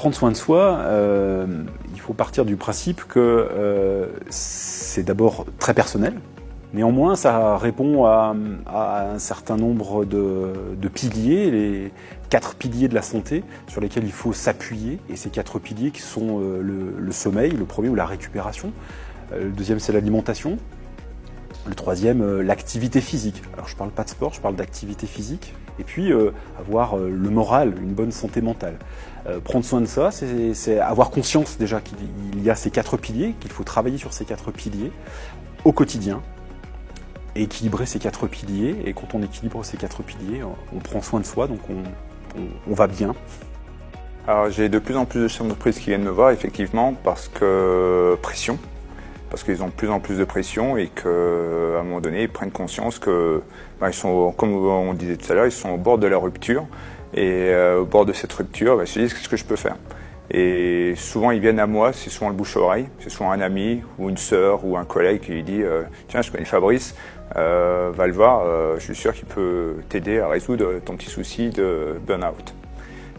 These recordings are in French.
prendre soin de soi, il faut partir du principe que c'est d'abord très personnel. Néanmoins, ça répond à un certain nombre de piliers, les 4 piliers de la santé sur lesquels il faut s'appuyer. Et ces 4 piliers qui sont le sommeil, le premier, ou la récupération. Le deuxième, c'est l'alimentation. Le troisième, l'activité physique. Alors je ne parle pas de sport, je parle d'activité physique. Et puis avoir le moral, une bonne santé mentale. Prendre soin de ça, c'est avoir conscience déjà qu'il y a ces 4 piliers, qu'il faut travailler sur ces 4 piliers au quotidien. Et équilibrer ces 4 piliers. Et quand on équilibre ces 4 piliers, on prend soin de soi, donc on va bien. Alors j'ai de plus en plus de chefs d'entreprise qui viennent me voir, effectivement, parce qu'ils ont de plus en plus de pression et qu'à un moment donné, ils prennent conscience que, ils sont, comme on disait tout à l'heure, ils sont au bord de la rupture. Et au bord de cette rupture, ils se disent qu'est-ce que je peux faire. Et souvent, ils viennent à moi, c'est souvent le bouche-oreille, c'est souvent un ami ou une sœur ou un collègue qui lui dit tiens, je connais Fabrice, va le voir, je suis sûr qu'il peut t'aider à résoudre ton petit souci de burn-out.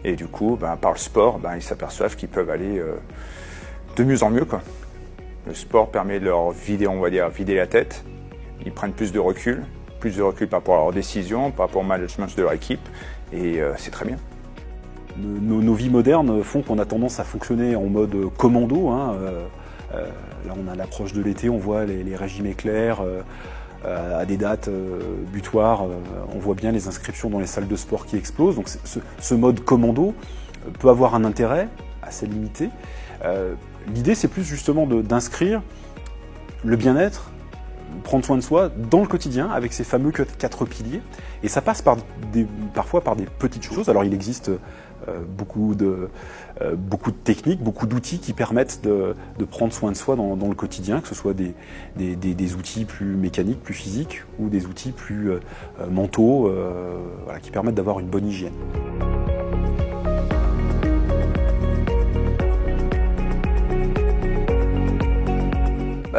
Et du coup, par le sport, ils s'aperçoivent qu'ils peuvent aller de mieux en mieux, quoi. Le sport permet de leur vider, on va dire, vider la tête. Ils prennent plus de recul par rapport à leurs décisions, par rapport au management de leur équipe, et c'est très bien. Nos vies modernes font qu'on a tendance à fonctionner en mode commando. Là, on a l'approche de l'été, on voit les régimes éclairs à des dates butoirs. On voit bien les inscriptions dans les salles de sport qui explosent. Donc ce mode commando peut avoir un intérêt assez limité. L'idée, c'est plus justement d'inscrire le bien-être, prendre soin de soi dans le quotidien avec ces fameux 4 piliers. Et ça passe parfois par des petites choses. Alors il existe beaucoup de techniques, beaucoup d'outils qui permettent de prendre soin de soi dans le quotidien, que ce soit des outils plus mécaniques, plus physiques, ou des outils plus mentaux, qui permettent d'avoir une bonne hygiène.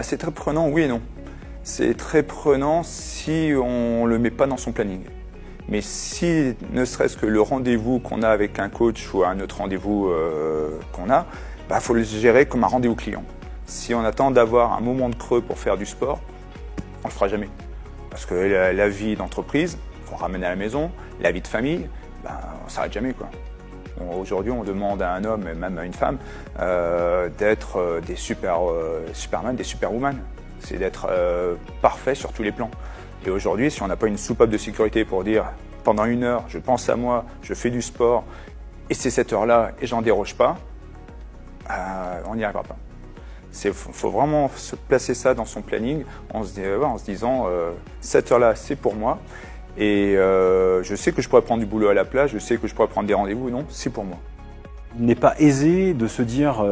C'est très prenant, oui et non. C'est très prenant si on ne le met pas dans son planning. Mais si, ne serait-ce que le rendez-vous qu'on a avec un coach ou un autre rendez-vous qu'on a, faut le gérer comme un rendez-vous client. Si on attend d'avoir un moment de creux pour faire du sport, on ne le fera jamais. Parce que la vie d'entreprise, qu'on ramène à la maison, la vie de famille, on ne s'arrête jamais, quoi. Aujourd'hui, on demande à un homme et même à une femme d'être des superman, des superwoman. C'est d'être parfait sur tous les plans. Et aujourd'hui, si on n'a pas une soupape de sécurité pour dire pendant 1 heure, je pense à moi, je fais du sport, et c'est cette heure-là, et j'en déroge pas, on n'y arrivera pas. Il faut vraiment se placer ça dans son planning en se disant cette heure-là, c'est pour moi. Et je sais que je pourrais prendre du boulot à la place, je sais que je pourrais prendre des rendez-vous, non, c'est pour moi. Il n'est pas aisé de se dire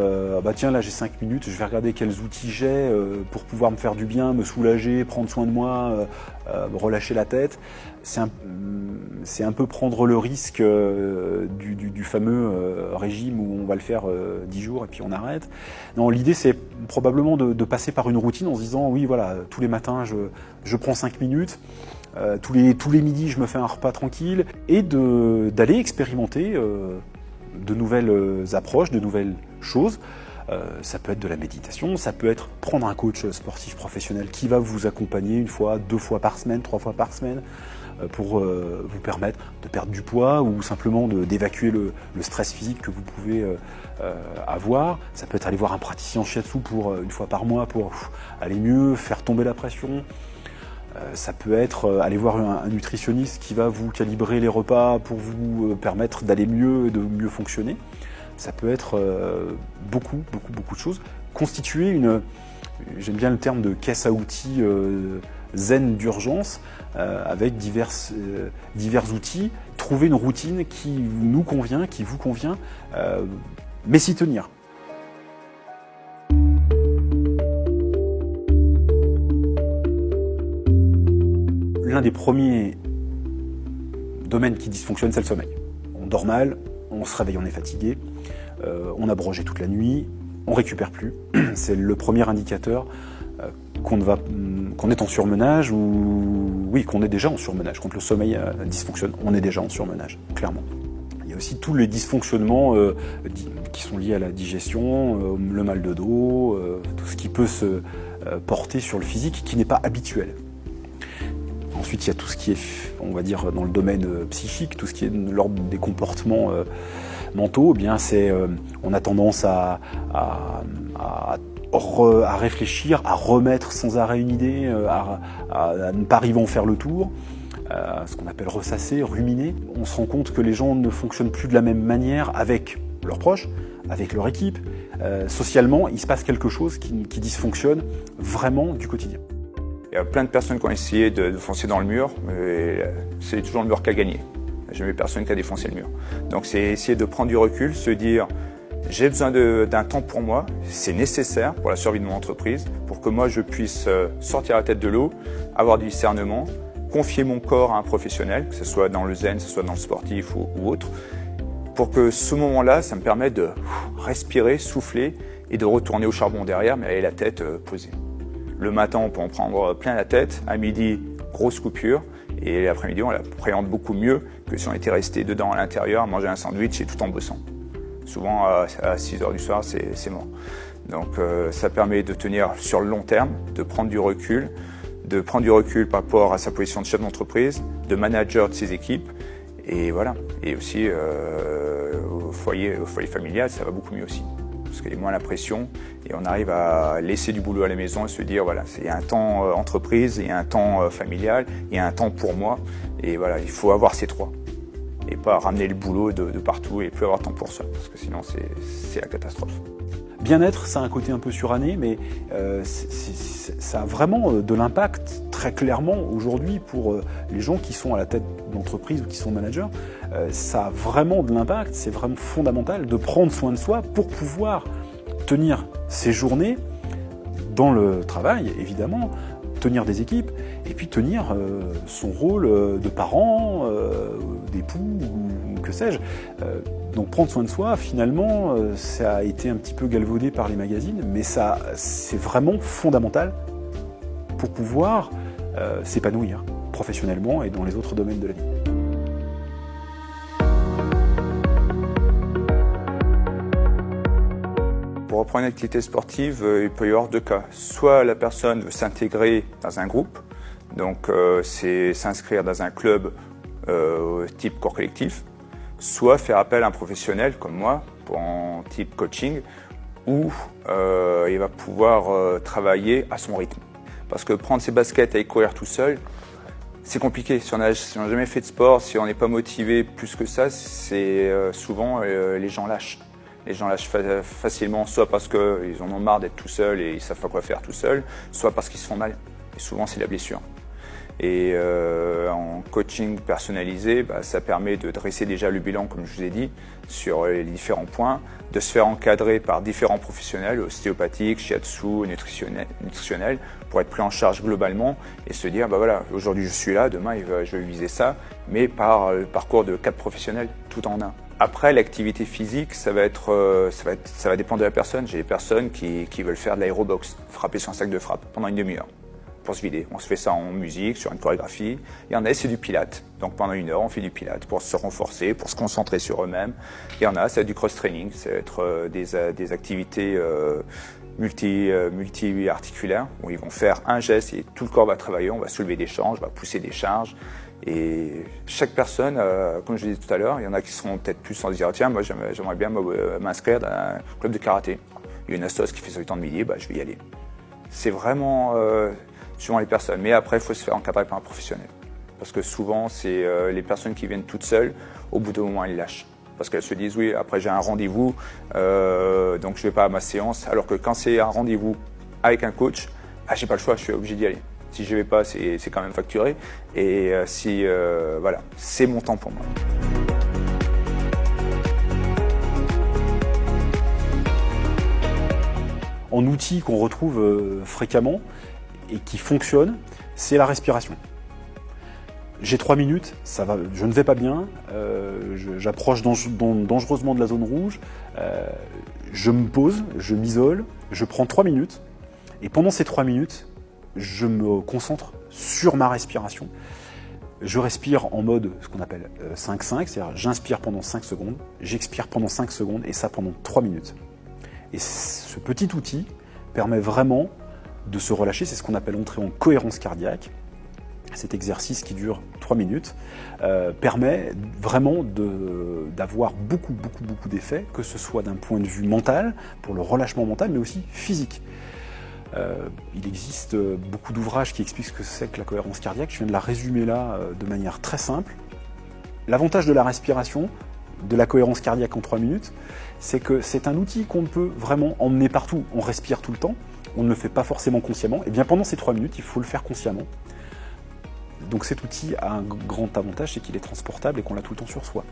tiens, là j'ai 5 minutes, je vais regarder quels outils j'ai pour pouvoir me faire du bien, me soulager, prendre soin de moi, me relâcher la tête. C'est un peu prendre le risque du fameux régime où on va le faire 10 jours et puis on arrête. Non, l'idée c'est probablement de passer par une routine en se disant oui, voilà, tous les matins je prends 5 minutes. Tous les midis, je me fais un repas tranquille et d'aller expérimenter de nouvelles approches, de nouvelles choses. Ça peut être de la méditation, ça peut être prendre un coach sportif professionnel qui va vous accompagner 1 fois, 2 fois par semaine, 3 fois par semaine pour vous permettre de perdre du poids ou simplement d'évacuer le stress physique que vous pouvez avoir. Ça peut être aller voir un praticien en shiatsu pour 1 fois par mois pour aller mieux, faire tomber la pression. Ça peut être aller voir un nutritionniste qui va vous calibrer les repas pour vous permettre d'aller mieux et de mieux fonctionner. Ça peut être beaucoup de choses. Constituer j'aime bien le terme de caisse à outils zen d'urgence avec divers outils. Trouver une routine qui nous convient, qui vous convient, mais s'y tenir. L'un des premiers domaines qui dysfonctionne, c'est le sommeil. On dort mal, on se réveille, on est fatigué, on a brogé toute la nuit, on récupère plus. C'est le premier indicateur qu'on est en surmenage ou oui, qu'on est déjà en surmenage. Quand le sommeil dysfonctionne, on est déjà en surmenage, clairement. Il y a aussi tous les dysfonctionnements qui sont liés à la digestion, le mal de dos, tout ce qui peut se porter sur le physique qui n'est pas habituel. Ensuite, il y a tout ce qui est, on va dire, dans le domaine psychique, tout ce qui est de l'ordre des comportements mentaux. Eh bien, on a tendance à réfléchir, à remettre sans arrêt une idée, à ne pas arriver à en faire le tour. Ce qu'on appelle ressasser, ruminer. On se rend compte que les gens ne fonctionnent plus de la même manière avec leurs proches, avec leur équipe. Socialement, il se passe quelque chose qui dysfonctionne vraiment du quotidien. Il y a plein de personnes qui ont essayé de foncer dans le mur, mais c'est toujours le mur qui a gagné. Il n'y a jamais personne qui a défoncé le mur. Donc c'est essayer de prendre du recul, se dire j'ai besoin d'un temps pour moi, c'est nécessaire pour la survie de mon entreprise, pour que moi je puisse sortir la tête de l'eau, avoir du discernement, confier mon corps à un professionnel, que ce soit dans le zen, que ce soit dans le sportif ou autre, pour que ce moment-là, ça me permette de respirer, souffler et de retourner au charbon derrière, mais avec la tête posée. Le matin, on peut en prendre plein la tête. À midi, grosse coupure. Et l'après-midi, on l'appréhende beaucoup mieux que si on était resté dedans à l'intérieur, à manger un sandwich et tout en bossant. Souvent, à 6 heures du soir, c'est mort. Donc, ça permet de tenir sur le long terme, de prendre du recul par rapport à sa position de chef d'entreprise, de manager de ses équipes. Et voilà. Et aussi, au foyer familial, ça va beaucoup mieux aussi. Parce qu'il y a moins la pression et on arrive à laisser du boulot à la maison et se dire voilà, il y a un temps entreprise, il y a un temps familial, il y a un temps pour moi et voilà, il faut avoir ces trois et pas ramener le boulot de partout et plus avoir de temps pour ça parce que sinon c'est la catastrophe. Bien-être, ça a un côté un peu suranné, mais ça a vraiment de l'impact très clairement aujourd'hui pour les gens qui sont à la tête d'entreprise ou qui sont managers. Ça a vraiment de l'impact, c'est vraiment fondamental de prendre soin de soi pour pouvoir tenir ses journées dans le travail, évidemment, tenir des équipes et puis tenir son rôle de parent, d'époux ou que sais-je. Donc prendre soin de soi, finalement, ça a été un petit peu galvaudé par les magazines, mais c'est vraiment fondamental pour pouvoir s'épanouir professionnellement et dans les autres domaines de la vie. Pour reprendre une activité sportive, il peut y avoir deux cas. Soit la personne veut s'intégrer dans un groupe, donc c'est s'inscrire dans un club type corps collectif, soit faire appel à un professionnel comme moi, en type coaching, où il va pouvoir travailler à son rythme. Parce que prendre ses baskets et courir tout seul, c'est compliqué. Si on n'a jamais fait de sport, si on n'est pas motivé plus que ça, c'est souvent les gens lâchent. Les gens lâchent facilement, soit parce qu'ils en ont marre d'être tout seuls et ils ne savent pas quoi faire tout seuls, soit parce qu'ils se font mal. Et souvent, c'est la blessure. Et en coaching personnalisé, ça permet de dresser déjà le bilan, comme je vous ai dit, sur les différents points, de se faire encadrer par différents professionnels, ostéopathiques, shiatsu, nutritionnels, pour être pris en charge globalement et se dire, voilà, aujourd'hui je suis là, demain je vais viser ça, mais par le parcours de 4 professionnels, tout en un. Après, l'activité physique, ça va dépendre de la personne. J'ai des personnes qui veulent faire de l'aérobox, frapper sur un sac de frappe pendant une demi-heure pour se vider. On se fait ça en musique, sur une chorégraphie. Il y en a, c'est du pilates. Donc pendant une heure, on fait du pilates pour se renforcer, pour se concentrer sur eux-mêmes. Il y en a, c'est du cross-training, ça va être des activités multi-articulaires où ils vont faire un geste et tout le corps va travailler. On va soulever des charges, on va pousser des charges. Et chaque personne, comme je l'ai dit tout à l'heure, il y en a qui seront peut-être plus sans dire tiens, moi j'aimerais bien m'inscrire dans un club de karaté. Il y a une astos qui fait ça le temps de midi, je vais y aller. C'est vraiment suivant les personnes. Mais après, il faut se faire encadrer par un professionnel. Parce que souvent, c'est les personnes qui viennent toutes seules, au bout d'un moment, elles lâchent. Parce qu'elles se disent oui, après j'ai un rendez-vous, donc je ne vais pas à ma séance. Alors que quand c'est un rendez-vous avec un coach, j'ai pas le choix, je suis obligé d'y aller. Si je ne vais pas, c'est quand même facturé. Et voilà, c'est mon temps pour moi. En outil qu'on retrouve fréquemment et qui fonctionne, c'est la respiration. J'ai 3 minutes, ça va, je ne vais pas bien, j'approche dangereusement de la zone rouge, je me pose, je m'isole, je prends 3 minutes et pendant ces 3 minutes, je me concentre sur ma respiration. Je respire en mode ce qu'on appelle 5-5, c'est-à-dire j'inspire pendant 5 secondes, j'expire pendant 5 secondes et ça pendant 3 minutes. Et ce petit outil permet vraiment de se relâcher, c'est ce qu'on appelle entrer en cohérence cardiaque. Cet exercice qui dure 3 minutes permet vraiment d'avoir beaucoup d'effets, que ce soit d'un point de vue mental, pour le relâchement mental, mais aussi physique. Il existe beaucoup d'ouvrages qui expliquent ce que c'est que la cohérence cardiaque. Je viens de la résumer là de manière très simple. L'avantage de la respiration, de la cohérence cardiaque en 3 minutes, c'est que c'est un outil qu'on peut vraiment emmener partout. On respire tout le temps, on ne le fait pas forcément consciemment. Et bien pendant ces 3 minutes, il faut le faire consciemment. Donc cet outil a un grand avantage, c'est qu'il est transportable et qu'on l'a tout le temps sur soi.